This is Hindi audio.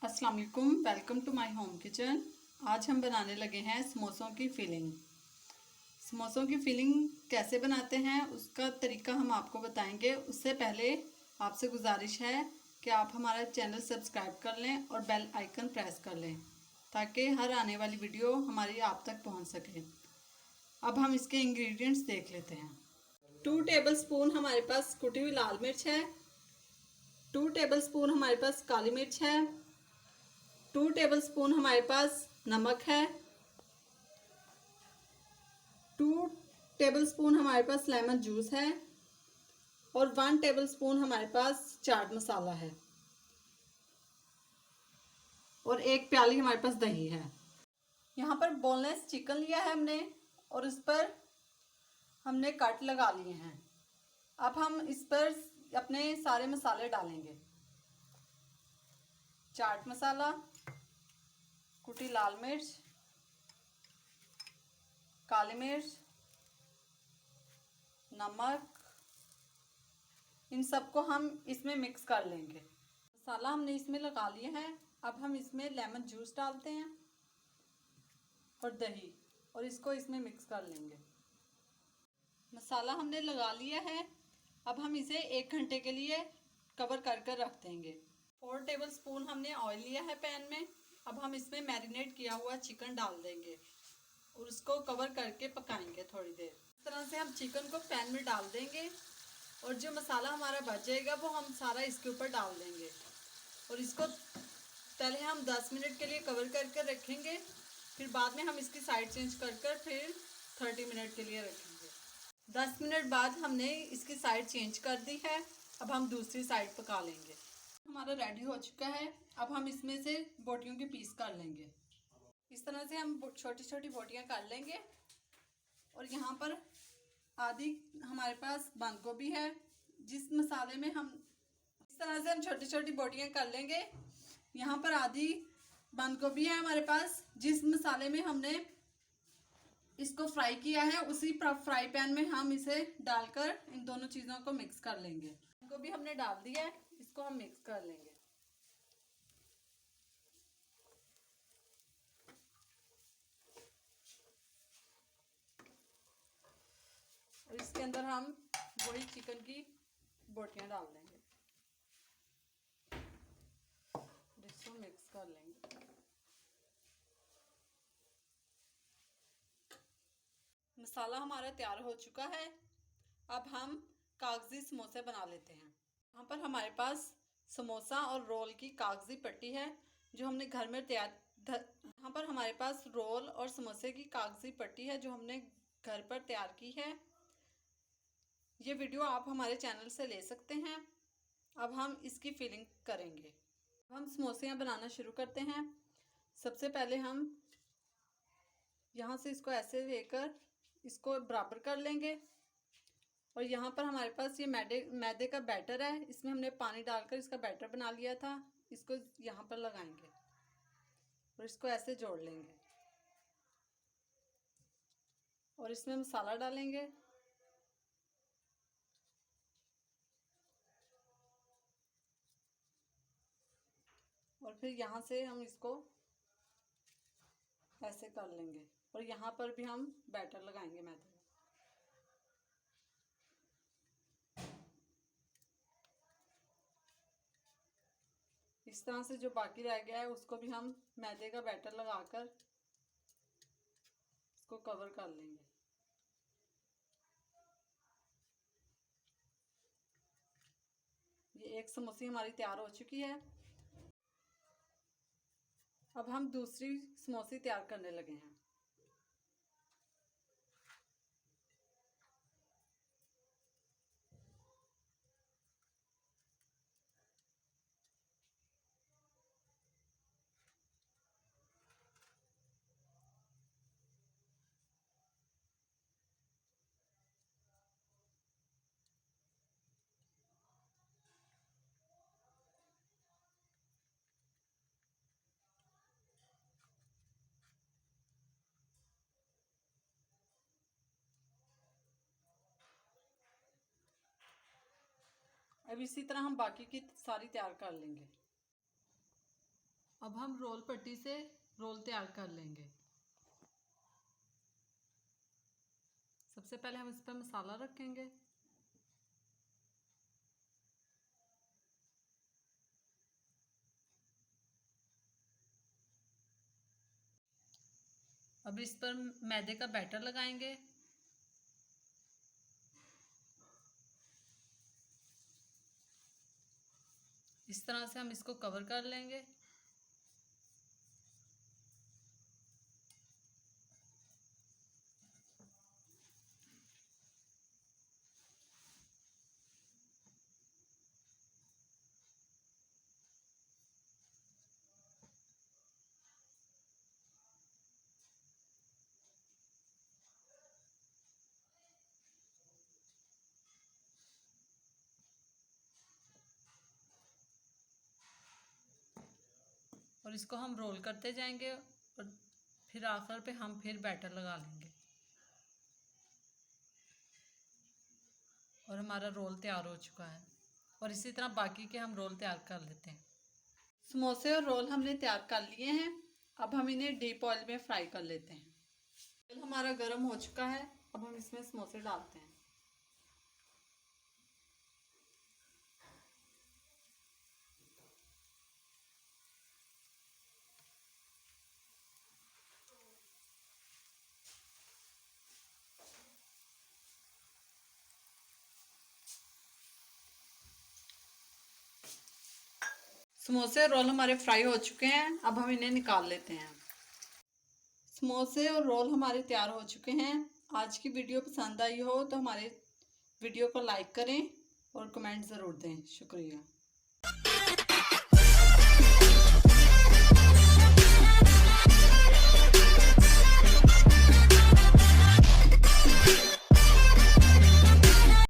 अस्सलाम वालेकुम, welcome to my home kitchen. आज हम बनाने लगे हैं समोसों की फिलिंग। समोसों की फिलिंग कैसे बनाते हैं उसका तरीका हम आपको बताएंगे। उससे पहले आपसे गुजारिश है कि आप हमारा चैनल सब्सक्राइब कर लें और बेल आइकन प्रेस कर लें ताकि हर आने वाली वीडियो हमारी आप तक पहुंच सके। अब हम इसके इंग्रेडिएंट्स देख लेते हैं। 2 टेबल स्पून हमारे पास कुटी हुई लाल मिर्च है। 2 टेबल स्पून हमारे पास काली मिर्च है। 2 टेबल स्पून हमारे पास नमक है। 2 टेबल स्पून हमारे पास लेमन जूस है और 1 टेबल स्पून हमारे पास चाट मसाला है और 1 प्याली हमारे पास दही है। यहाँ पर बोनलेस चिकन लिया है हमने और इस पर हमने कट लगा लिए हैं। अब हम इस पर अपने सारे मसाले डालेंगे। चाट मसाला, कुटी लाल मिर्च, काली मिर्च, नमक, इन सबको हम इसमें मिक्स कर लेंगे। मसाला हमने इसमें लगा लिया है। अब हम इसमें लेमन जूस डालते हैं और दही और इसको इसमें मिक्स कर लेंगे। मसाला हमने लगा लिया है। अब हम इसे 1 घंटे के लिए कवर कर कर रख देंगे। 4 टेबल स्पून हमने ऑयल लिया है पैन में। अब हम इसमें मैरिनेट किया हुआ चिकन डाल देंगे और उसको कवर करके पकाएंगे थोड़ी देर। इस तरह से हम चिकन को पैन में डाल देंगे और जो मसाला हमारा बच जाएगा वो हम सारा इसके ऊपर डाल देंगे और इसको पहले हम 10 मिनट के लिए कवर करके रखेंगे। फिर बाद में हम इसकी साइड चेंज कर फिर 30 मिनट के लिए रखेंगे। 10 मिनट बाद हमने इसकी साइड चेंज कर दी है। अब हम दूसरी साइड पका लेंगे। हमारा रेडी हो चुका है। अब हम इसमें से बोटियों के पीस कर लेंगे। इस तरह से हम छोटी छोटी बोटियां कर लेंगे और यहाँ पर आधी हमारे पास बंद गोभी है जिस मसाले में हम इस तरह से हम छोटी छोटी बोटियां कर लेंगे। यहाँ पर आधी बंद गोभी है हमारे पास जिस मसाले में हमने इसको फ्राई किया है उसी फ्राई पैन में हम इसे डालकर इन दोनों चीज़ों को मिक्स कर लेंगे। बंद गोभी हमने डाल दिया है, इसको हम मिक्स कर लेंगे। और इसके अंदर हम वही चिकन की बोटियां डाल देंगे, इसको मिक्स कर लेंगे। मसाला हमारा तैयार हो चुका है। अब हम कागजी समोसे बना लेते हैं। यहाँ पर हमारे पास समोसा और रोल की कागजी पट्टी है जो हमने घर में तैयार यहाँ पर हमारे पास रोल और समोसे की कागजी पट्टी है जो हमने घर पर तैयार की है। ये वीडियो आप हमारे चैनल से ले सकते हैं। अब हम इसकी फिलिंग करेंगे। अब हम समोसियाँ बनाना शुरू करते हैं। सबसे पहले हम यहाँ से इसको ऐसे लेकर इसको बराबर कर लेंगे और यहाँ पर हमारे पास ये मैदे का बैटर है। इसमें हमने पानी डालकर इसका बैटर बना लिया था। इसको यहाँ पर लगाएंगे और इसको ऐसे जोड़ लेंगे और इसमें मसाला डालेंगे और फिर यहाँ से हम इसको ऐसे कर लेंगे और यहाँ पर भी हम बैटर लगाएंगे मैदे का। इस तरह से जो बाकी रह गया है उसको भी हम मैदे का बैटर लगाकर इसको कवर कर लेंगे। ये एक समोसी हमारी तैयार हो चुकी है। अब हम दूसरी समोसी तैयार करने लगे हैं। अब इसी तरह हम बाकी की सारी तैयार कर लेंगे। अब हम रोल पट्टी से रोल तैयार कर लेंगे। सबसे पहले हम इस पर मसाला रखेंगे। अब इस पर मैदे का बैटर लगाएंगे। इस तरह से हम इसको कवर कर लेंगे। और इसको हम रोल करते जाएंगे और फिर आखिर पे हम फिर बैटर लगा लेंगे और हमारा रोल तैयार हो चुका है। और इसी तरह बाकी के हम रोल तैयार कर लेते हैं। समोसे और रोल हमने तैयार कर लिए हैं। अब हम इन्हें डीप ऑयल में फ्राई कर लेते हैं। तेल हमारा गर्म हो चुका है। अब हम इसमें समोसे डालते हैं। समोसे और रोल हमारे फ्राई हो चुके हैं। अब हम इन्हें निकाल लेते हैं। समोसे और रोल हमारे तैयार हो चुके हैं। आज की वीडियो पसंद आई हो तो हमारे वीडियो को लाइक करें और कमेंट ज़रूर दें। शुक्रिया।